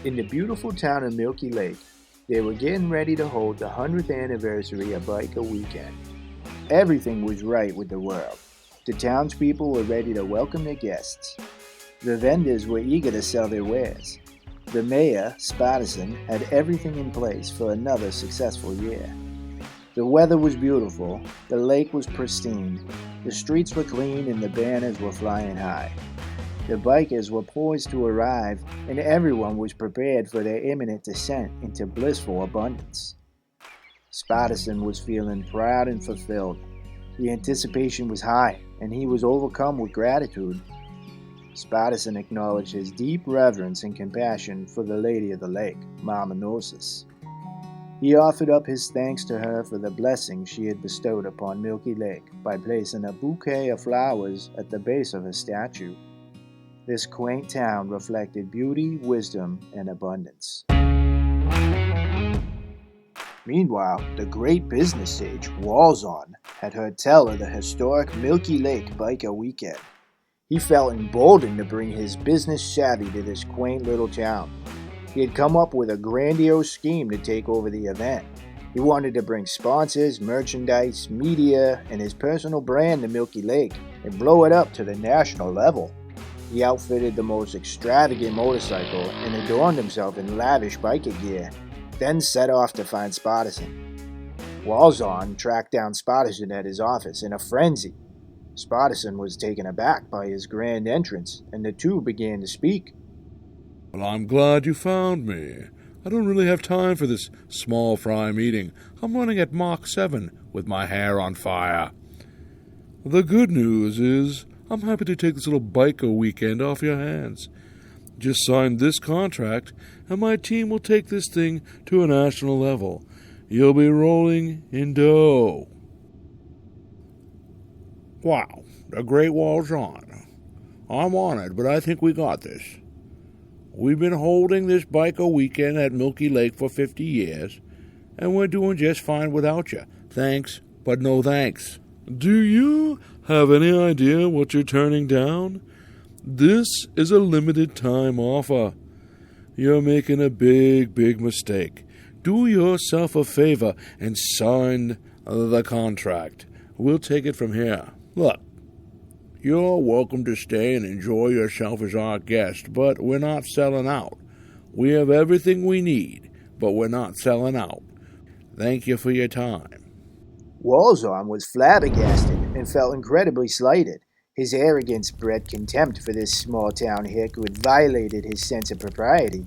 In the beautiful town of Milky Lake, they were getting ready to hold the 100th anniversary of Biker Weekend. Everything was right with the world. The townspeople were ready to welcome their guests. The vendors were eager to sell their wares. The mayor, Spartacus, had everything in place for another successful year. The weather was beautiful, the lake was pristine, the streets were clean, and the banners were flying high. The bikers were poised to arrive, and everyone was prepared for their imminent descent into blissful abundance. Spartacus was feeling proud and fulfilled. The anticipation was high, and he was overcome with gratitude. Spartacus acknowledged his deep reverence and compassion for the Lady of the Lake, Mama Gnosis. He offered up his thanks to her for the blessing she had bestowed upon Milky Lake by placing a bouquet of flowers at the base of her statue. This quaint town reflected beauty, wisdom, and abundance. Meanwhile, the great business sage, Walzon, had heard tell of the historic Milky Lake Biker Weekend. He felt emboldened to bring his business savvy to this quaint little town. He had come up with a grandiose scheme to take over the event. He wanted to bring sponsors, merchandise, media, and his personal brand to Milky Lake and blow it up to the national level. He outfitted the most extravagant motorcycle and adorned himself in lavish biker gear, then set off to find Spartacus. Walzon tracked down Spartacus at his office in a frenzy. Spartacus was taken aback by his grand entrance, and the two began to speak. Well, I'm glad you found me. I don't really have time for this small fry meeting. I'm running at Mach 7 with my hair on fire. The good news is I'm happy to take this little biker weekend off your hands. Just sign this contract, and my team will take this thing to a national level. You'll be rolling in dough. Wow, the great wall's on. I'm honored, but I think we got this. We've been holding this biker weekend at Milky Lake for 50 years, and we're doing just fine without you. Thanks, but no thanks. Do you have any idea what you're turning down? This is a limited time offer. You're making a big mistake. Do yourself a favor and sign the contract. We'll take it from here. Look, you're welcome to stay and enjoy yourself as our guest, but we're not selling out. We have everything we need, but we're not selling out. Thank you for your time. Walzon was flabbergasted and felt incredibly slighted. His arrogance bred contempt for this small-town hick who had violated his sense of propriety.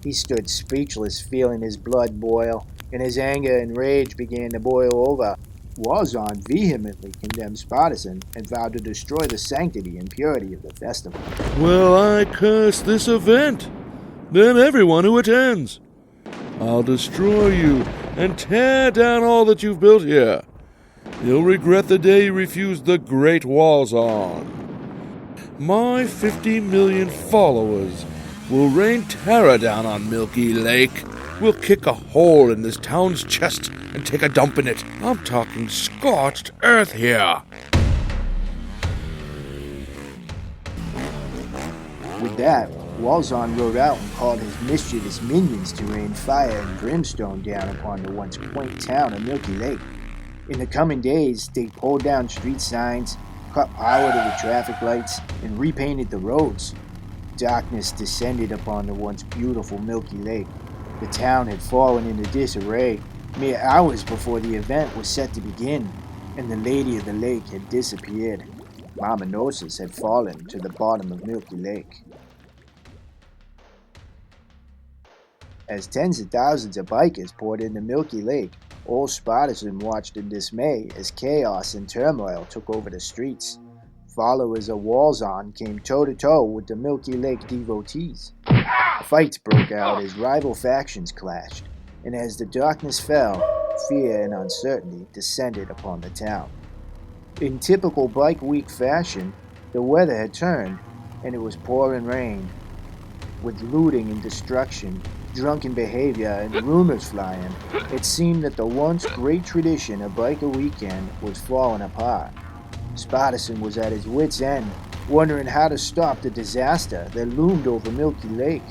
He stood speechless, feeling his blood boil, and his anger and rage began to boil over. Walzon vehemently condemned Spartacus and vowed to destroy the sanctity and purity of the festival. Well, I curse this event, then everyone who attends. I'll destroy you and tear down all that you've built here. You'll regret the day you refused the Great Walzon. My 50 million followers will rain terror down on Milky Lake. We'll kick a hole in this town's chest and take a dump in it. I'm talking scorched earth here. With that, Walzon rode out and called his mischievous minions to rain fire and brimstone down upon the once quaint town of Milky Lake. In the coming days, they pulled down street signs, cut power to the traffic lights, and repainted the roads. Darkness descended upon the once beautiful Milky Lake. The town had fallen into disarray mere hours before the event was set to begin, and the Lady of the Lake had disappeared. Mama Gnosis had fallen to the bottom of Milky Lake. As tens of thousands of bikers poured into Milky Lake, old Spartacus watched in dismay as chaos and turmoil took over the streets. Followers of Walzon came toe-to-toe with the Milky Lake devotees. Fights broke out as rival factions clashed, and as the darkness fell, fear and uncertainty descended upon the town. In typical Bike Week fashion, the weather had turned, and it was pouring rain. With looting and destruction, drunken behavior, and rumors flying, it seemed that the once great tradition of Biker Weekend was falling apart. Spartacus was at his wit's end, wondering how to stop the disaster that loomed over Milky Lake.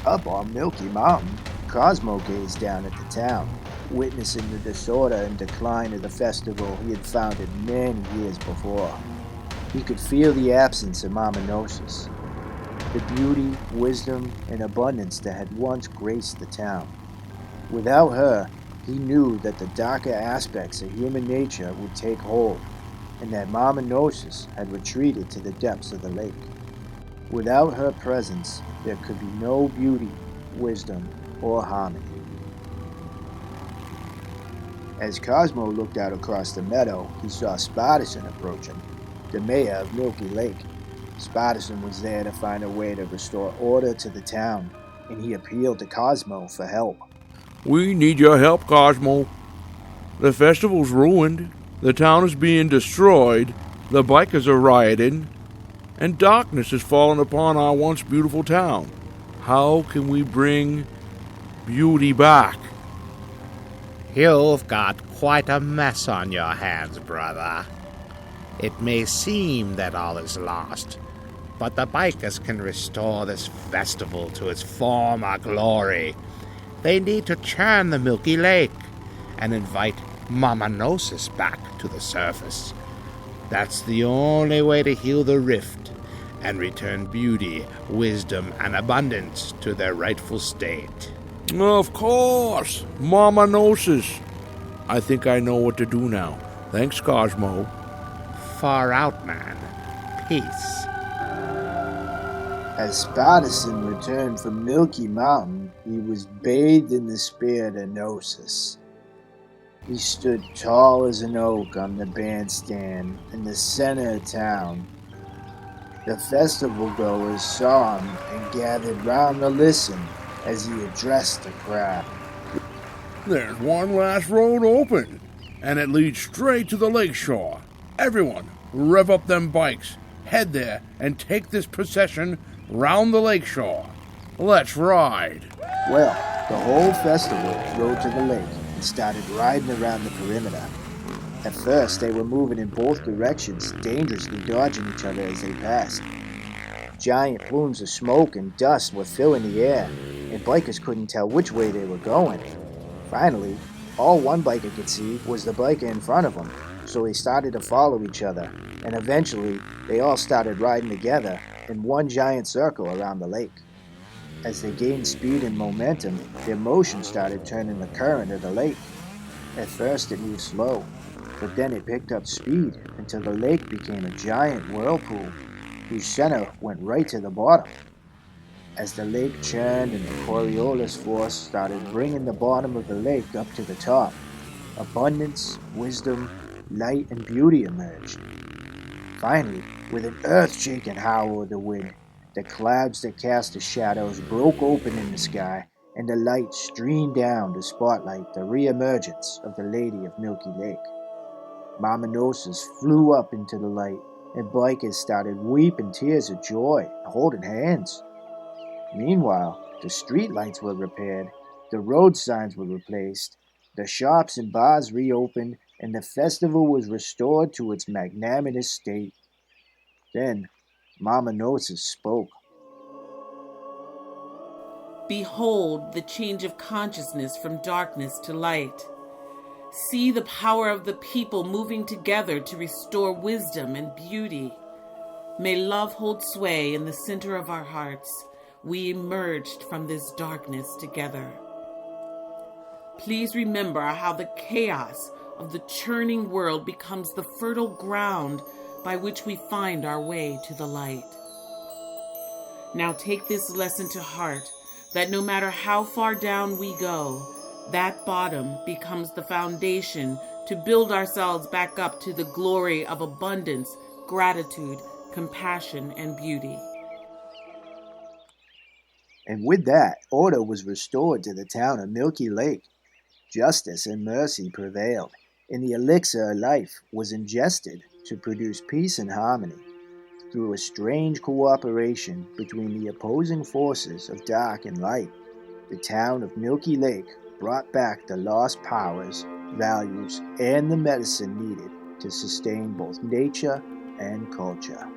Up on Milky Mountain, Cosmo gazed down at the town, witnessing the disorder and decline of the festival he had founded many years before. He could feel the absence of Mama Gnosis, the beauty, wisdom, and abundance that had once graced the town. Without her, he knew that the darker aspects of human nature would take hold, and that Mama Gnosis had retreated to the depths of the lake. Without her presence, there could be no beauty, wisdom, or harmony. As Cosmo looked out across the meadow, he saw Spartacus approaching, the mayor of Milky Lake. Spartacus was there to find a way to restore order to the town, and he appealed to Cosmo for help. We need your help, Cosmo. The festival's ruined, the town is being destroyed, the bikers are rioting, and darkness has fallen upon our once beautiful town. How can we bring beauty back? You've got quite a mess on your hands, brother. It may seem that all is lost, but the bikers can restore this festival to its former glory. They need to churn the Milky Lake and invite Mama Gnosis back to the surface. That's the only way to heal the rift and return beauty, wisdom, and abundance to their rightful state. Of course, Mama Gnosis. I think I know what to do now. Thanks, Cosmo. Far out, man. Peace. As Spartacus returned from Milky Mountain, he was bathed in the spirit of Gnosis. He stood tall as an oak on the bandstand in the center of town. The festival goers saw him and gathered round to listen as he addressed the crowd. There's one last road open, and it leads straight to the lakeshore. Everyone, rev up them bikes, head there, and take this procession round the lakeshore. Let's ride. Well, the whole festival rode to the lake and started riding around the perimeter. At first, they were moving in both directions, dangerously dodging each other as they passed. Giant plumes of smoke and dust were filling the air, and bikers couldn't tell which way they were going. Finally, all one biker could see was the biker in front of him, so they started to follow each other, and eventually they all started riding together in one giant circle around the lake. As they gained speed and momentum, their motion started turning the current of the lake. At first it moved slow, but then it picked up speed until the lake became a giant whirlpool, whose center went right to the bottom. As the lake churned and the Coriolis force started bringing the bottom of the lake up to the top, abundance, wisdom, light, and beauty emerged. Finally, with an earth-shaking howl of the wind, the clouds that cast the shadows broke open in the sky, and the light streamed down to spotlight the re-emergence of the Lady of Milky Lake. Mama Gnosis flew up into the light, and bikers started weeping tears of joy and holding hands. Meanwhile, the street lights were repaired, the road signs were replaced, the shops and bars reopened, and the festival was restored to its magnanimous state. Then, Mama Gnosis spoke. Behold the change of consciousness from darkness to light. See the power of the people moving together to restore wisdom and beauty. May love hold sway in the center of our hearts. We emerged from this darkness together. Please remember how the chaos of the churning world becomes the fertile ground by which we find our way to the light. Now take this lesson to heart, that no matter how far down we go, that bottom becomes the foundation to build ourselves back up to the glory of abundance, gratitude, compassion, and beauty. And with that, order was restored to the town of Milky Lake. Justice and mercy prevailed, and the elixir of life was ingested to produce peace and harmony. Through a strange cooperation between the opposing forces of dark and light, the town of Milky Lake brought back the lost powers, values, and the medicine needed to sustain both nature and culture.